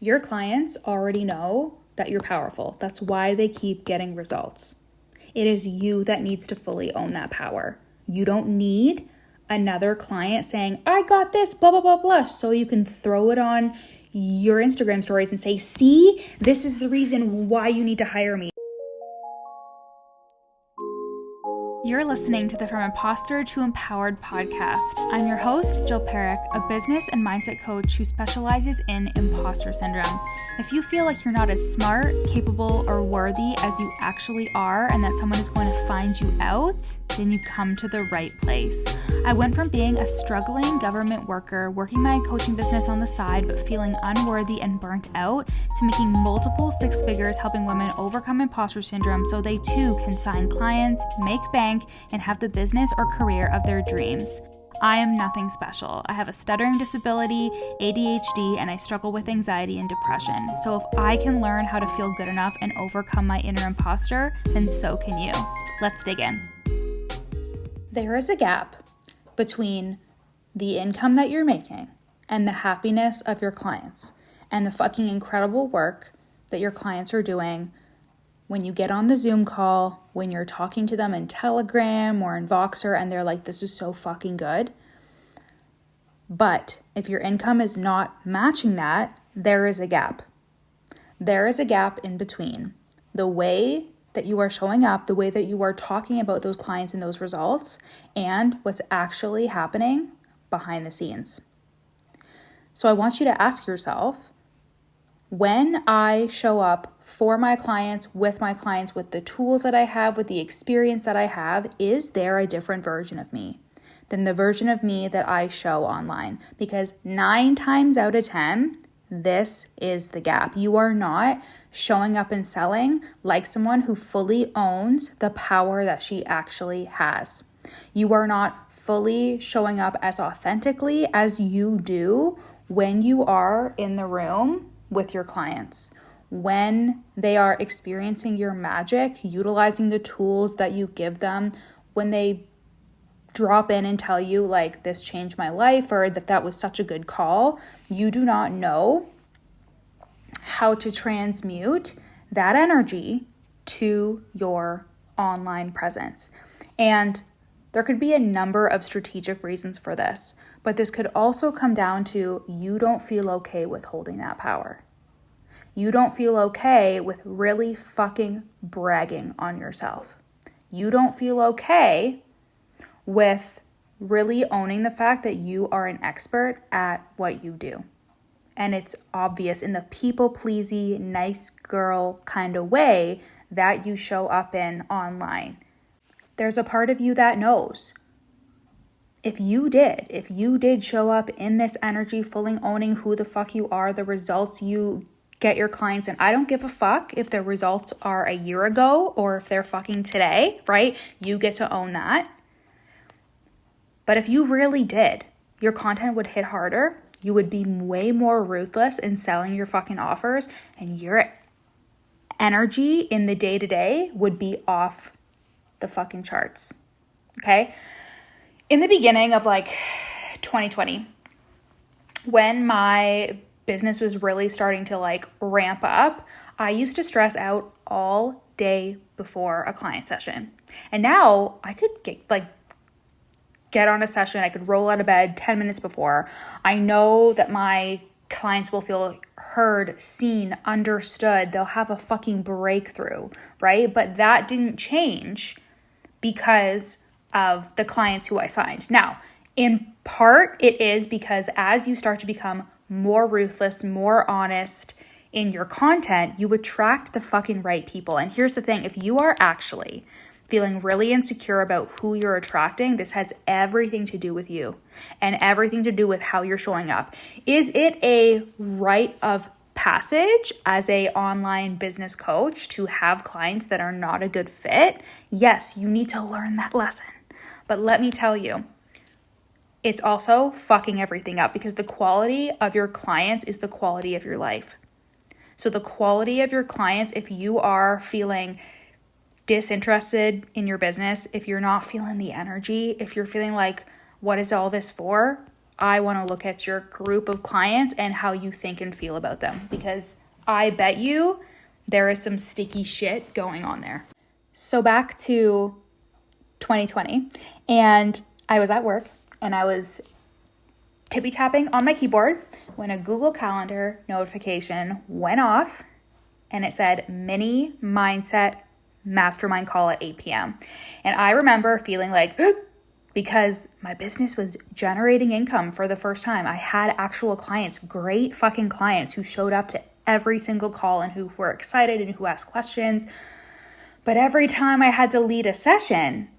Your clients already know that you're powerful. That's why they keep getting results. It is you that needs to fully own that power. You don't need another client saying, I got this, blah, blah, blah, blah, so you can throw it on your Instagram stories and say, see, this is the reason why you need to hire me. You're listening to the From Imposter to Empowered podcast. I'm your host, Jill Perrick, a business and mindset coach who specializes in imposter syndrome. If you feel like you're not as smart, capable, or worthy as you actually are, and that someone is going to find you out, then you come to the right place. I went from being a struggling government worker, working my coaching business on the side, but feeling unworthy and burnt out, to making multiple six figures helping women overcome imposter syndrome so they too can sign clients, make bank, and have the business or career of their dreams. I am nothing special. I have a stuttering disability, ADHD, and I struggle with anxiety and depression. So if I can learn how to feel good enough and overcome my inner imposter, then so can you. Let's dig in. There is a gap between the income that you're making and the happiness of your clients and the fucking incredible work that your clients are doing when you get on the Zoom call, when you're talking to them in Telegram or in Voxer and they're like, this is so fucking good. But if your income is not matching that, there is a gap. There is a gap in between the way that you are showing up, the way that you are talking about those clients and those results, and what's actually happening behind the scenes. So I want you to ask yourself, when I show up for my clients, with the tools that I have, with the experience that I have, is there a different version of me than the version of me that I show online? Because 9 times out of 10, this is the gap. You are not showing up and selling like someone who fully owns the power that she actually has. You are not fully showing up as authentically as you do when you are in the room with your clients, when they are experiencing your magic, utilizing the tools that you give them, when they drop in and tell you like, this changed my life, or that was such a good call. You do not know how to transmute that energy to your online presence. And there could be a number of strategic reasons for this, but this could also come down to you don't feel okay with holding that power. You don't feel okay with really fucking bragging on yourself. You don't feel okay with really owning the fact that you are an expert at what you do. And it's obvious in the people-pleasy, nice girl kind of way that you show up in online. There's a part of you that knows. If you did show up in this energy, fully owning who the fuck you are, the results you get your clients, and I don't give a fuck if the results are a year ago or if they're fucking today, right? You get to own that. But if you really did, your content would hit harder. You would be way more ruthless in selling your fucking offers, and your energy in the day-to-day would be off the fucking charts, okay? In the beginning of like 2020, when my business was really starting to like ramp up, I used to stress out all day before a client session. And now I could get on a session, I could roll out of bed 10 minutes before. I know that my clients will feel heard, seen, understood. They'll have a fucking breakthrough, right? But that didn't change because of the clients who I signed. Now, in part, it is because as you start to become more ruthless, more honest in your content, you attract the fucking right people. And here's the thing, if you are actually feeling really insecure about who you're attracting, this has everything to do with you and everything to do with how you're showing up. Is it a rite of passage as a online business coach to have clients that are not a good fit? Yes, you need to learn that lesson. But let me tell you, it's also fucking everything up because the quality of your clients is the quality of your life. So the quality of your clients, if you are feeling disinterested in your business, if you're not feeling the energy, if you're feeling like, what is all this for? I want to look at your group of clients and how you think and feel about them, because I bet you there is some sticky shit going on there. So back to 2020, and I was at work and I was tippy tapping on my keyboard when a Google Calendar notification went off and it said mini mindset mastermind call at 8 p.m. And I remember feeling like, because my business was generating income for the first time. I had actual clients, great fucking clients who showed up to every single call and who were excited and who asked questions. But every time I had to lead a session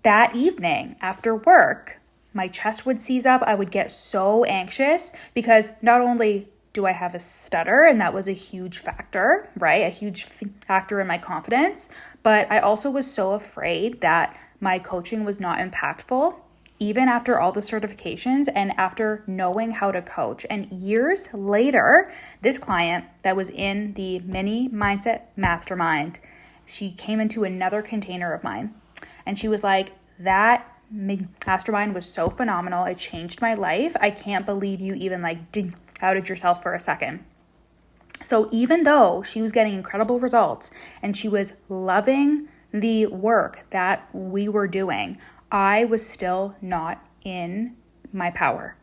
that evening after work, my chest would seize up. I would get so anxious because not only do I have a stutter, and that was a huge factor, right? A huge factor in my confidence, but I also was so afraid that my coaching was not impactful, even after all the certifications and after knowing how to coach. And years later, this client that was in the mini mindset mastermind, she came into another container of mine and she was like, that mastermind was so phenomenal. It changed my life. I can't believe you even doubted yourself for a second. So even though she was getting incredible results and she was loving the work that we were doing, I was still not in my power.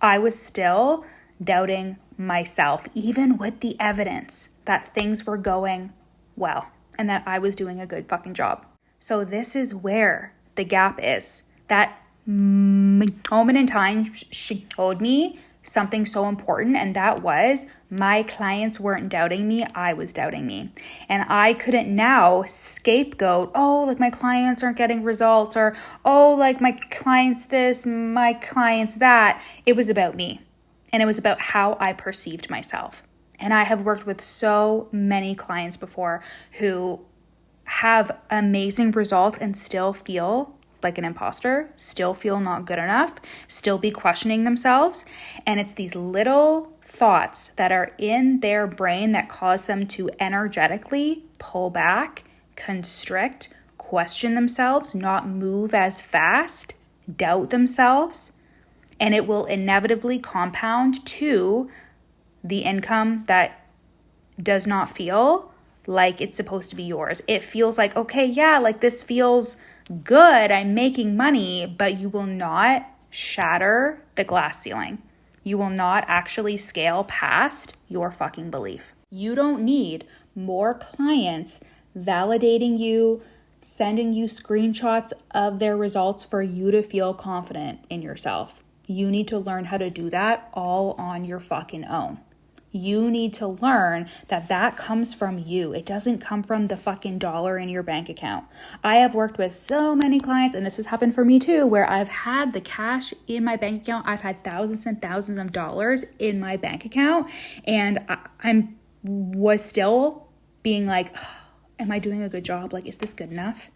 I was still doubting myself, even with the evidence that things were going well and that I was doing a good fucking job. So this is where the gap is. That moment in time showed me something so important, and that was my clients weren't doubting me, I was doubting me. And I couldn't now scapegoat, my clients aren't getting results, or my clients this, my clients that. It was about me, and it was about how I perceived myself. And I have worked with so many clients before who have amazing results and still feel like an imposter, still feel not good enough, still be questioning themselves. And it's these little thoughts that are in their brain that cause them to energetically pull back, constrict, question themselves, not move as fast, doubt themselves, and it will inevitably compound to the income that does not feel like it's supposed to be yours. It feels like, this feels good, I'm making money, but you will not shatter the glass ceiling. You will not actually scale past your fucking belief. You don't need more clients validating you, sending you screenshots of their results for you to feel confident in yourself. You need to learn how to do that all on your fucking own. You need to learn that comes from you. It doesn't come from the fucking dollar in your bank account. I have worked with so many clients, and this has happened for me too, where I've had the cash in my bank account. I've had thousands and thousands of dollars in my bank account, and I was still being like, am I doing a good job? Is this good enough?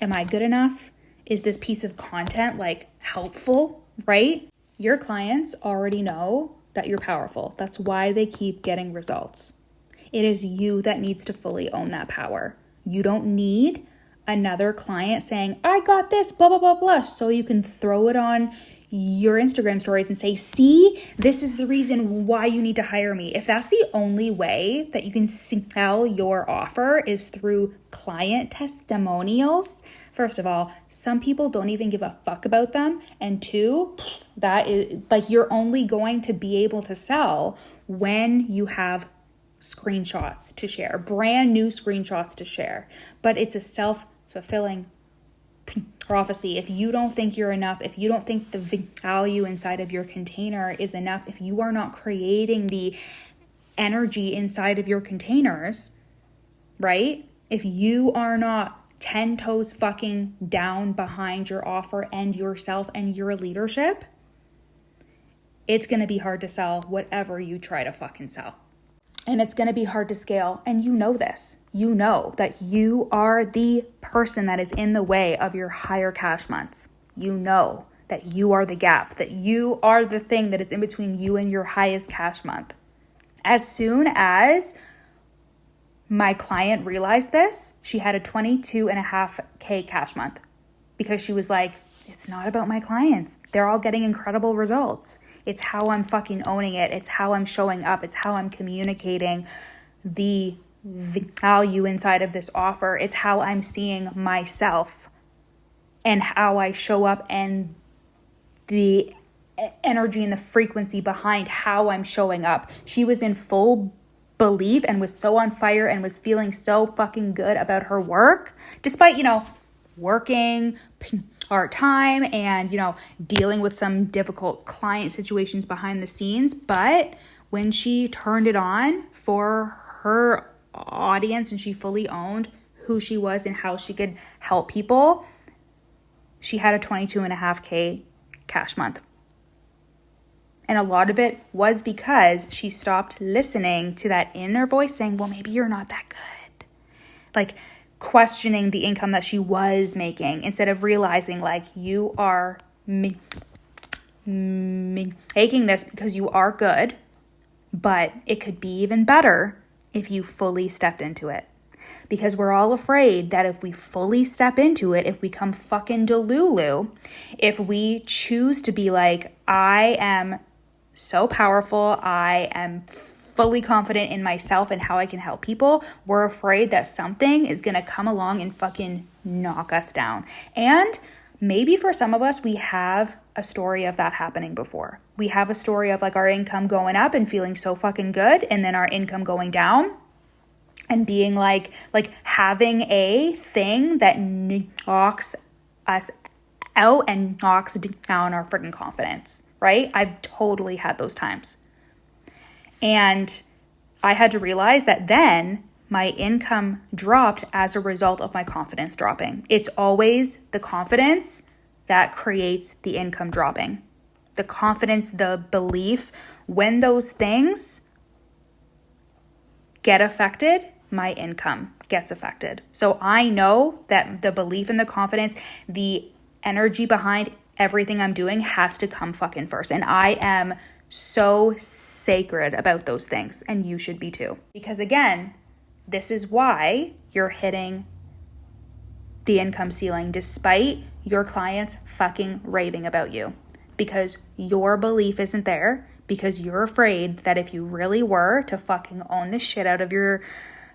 Am I good enough? Is this piece of content helpful, right? Your clients already know that you're powerful. That's why they keep getting results. It is you that needs to fully own that power. You don't need another client saying, I got this, blah, blah, blah, blah, so you can throw it on your Instagram stories and say, see, this is the reason why you need to hire me. If that's the only way that you can sell your offer is through client testimonials, first of all, some people don't even give a fuck about them. And two, that is you're only going to be able to sell when you have screenshots to share, brand new screenshots to share. But it's a self-fulfilling prophecy. If you don't think you're enough, if you don't think the value inside of your container is enough, if you are not creating the energy inside of your containers, right? If you are not 10 toes fucking down behind your offer and yourself and your leadership, it's going to be hard to sell whatever you try to fucking sell. And it's going to be hard to scale. And you know this. You know that you are the person that is in the way of your higher cash months. You know that you are the gap, that you are the thing that is in between you and your highest cash month. As soon as my client realized this, she had a $22.5K cash month. because she was like, it's not about my clients. They're all getting incredible results. It's how I'm fucking owning it. It's how I'm showing up. It's how I'm communicating the value inside of this offer. It's how I'm seeing myself and how I show up and the energy and the frequency behind how I'm showing up. She was in full belief and was so on fire and was feeling so fucking good about her work, despite, working part-time and, dealing with some difficult client situations behind the scenes. But when she turned it on for her audience and she fully owned who she was and how she could help people, she had a 22.5K cash month. And a lot of it was because she stopped listening to that inner voice saying, well, maybe you're not that good. Like questioning the income that she was making instead of realizing like you are making this because you are good, but it could be even better if you fully stepped into it. Because we're all afraid that if we fully step into it, if we come fucking delulu, if we choose to be like, I am so powerful, I am fully confident in myself and how I can help people, we're afraid that something is going to come along and fucking knock us down. And maybe for some of us, we have a story of that happening before. We have a story of like our income going up and feeling so fucking good, and then our income going down and being like having a thing that knocks us out and knocks down our freaking confidence, right? I've totally had those times. And I had to realize that then my income dropped as a result of my confidence dropping. It's always the confidence that creates the income dropping. The confidence, the belief, when those things get affected, my income gets affected. So I know that the belief and the confidence, the energy behind everything I'm doing has to come fucking first. And I am so sacred about those things, and you should be too. Because again, this is why you're hitting the income ceiling despite your clients fucking raving about you. Because your belief isn't there, because you're afraid that if you really were to fucking own the shit out of your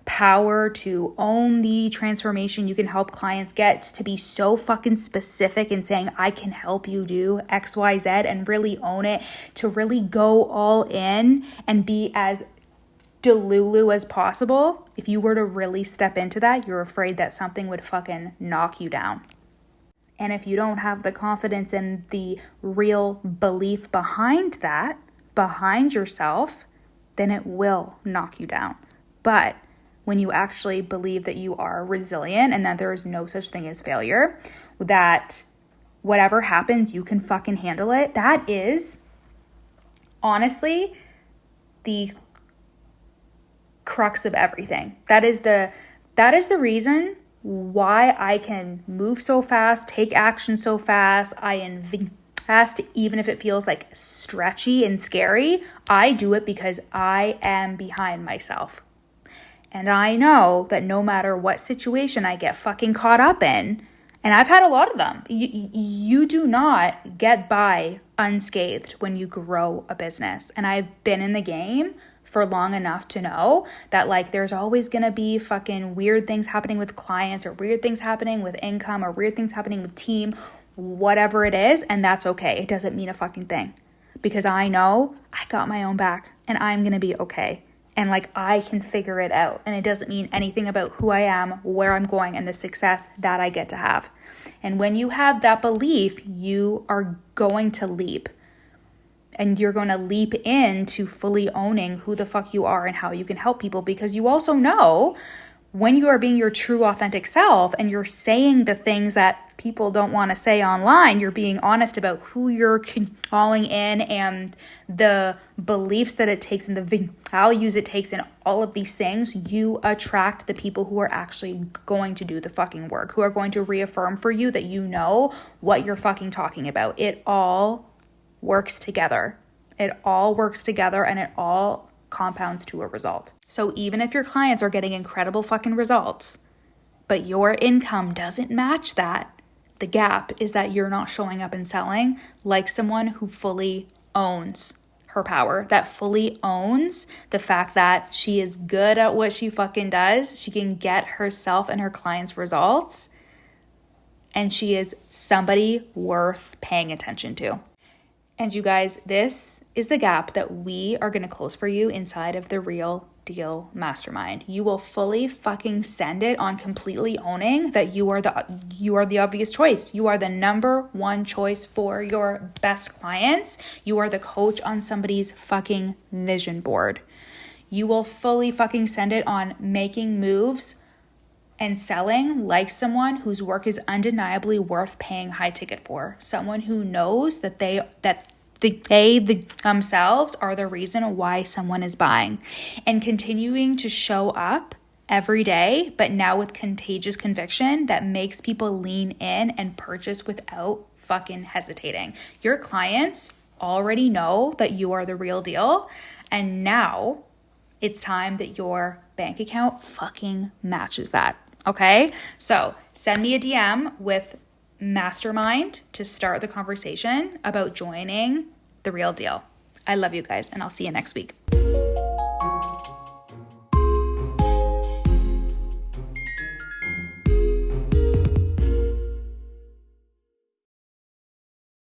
power, to own the transformation you can help clients get, to be so fucking specific in saying, I can help you do X, Y, Z, and really own it, to really go all in and be as delulu as possible. If you were to really step into that, you're afraid that something would fucking knock you down. And if you don't have the confidence and the real belief behind that, behind yourself, then it will knock you down. But when you actually believe that you are resilient and that there is no such thing as failure, that whatever happens, you can fucking handle it, that is honestly the crux of everything. That is the reason why I can move so fast, take action so fast. I invest even if it feels like stretchy and scary. I do it because I am behind myself. And I know that no matter what situation I get fucking caught up in, and I've had a lot of them, you do not get by unscathed when you grow a business. And I've been in the game for long enough to know that like there's always going to be fucking weird things happening with clients, or weird things happening with income, or weird things happening with team, whatever it is. And that's okay. It doesn't mean a fucking thing, because I know I got my own back and I'm going to be okay. And like I can figure it out. And it doesn't mean anything about who I am, where I'm going, and the success that I get to have. And when you have that belief, you are going to leap. And you're going to leap into fully owning who the fuck you are and how you can help people. Because you also know when you are being your true authentic self and you're saying the things that people don't want to say online, you're being honest about who you're calling in and the beliefs that it takes and the values it takes and all of these things, you attract the people who are actually going to do the fucking work, who are going to reaffirm for you that you know what you're fucking talking about. It all works together. It all works together, and it all compounds to a result. So even if your clients are getting incredible fucking results, but your income doesn't match that, The gap is that you're not showing up and selling like someone who fully owns her power, that fully owns the fact that she is good at what she fucking does. She can get herself and her clients results. And she is somebody worth paying attention to. And you guys, this is the gap that we are going to close for you inside of the Real Deal Mastermind. You will fully fucking send it on completely owning that you are the obvious choice. You are the number one choice for your best clients. You are the coach on somebody's fucking vision board. You will fully fucking send it on making moves and selling like someone whose work is undeniably worth paying high ticket for. Someone who knows that they themselves are the reason why someone is buying, and continuing to show up every day, but now with contagious conviction that makes people lean in and purchase without fucking hesitating. Your clients already know that you are the real deal, and now it's time that your bank account fucking matches that. Okay, so send me a DM with Mastermind to start the conversation about joining the Real Deal. I love you guys, and I'll see you next week.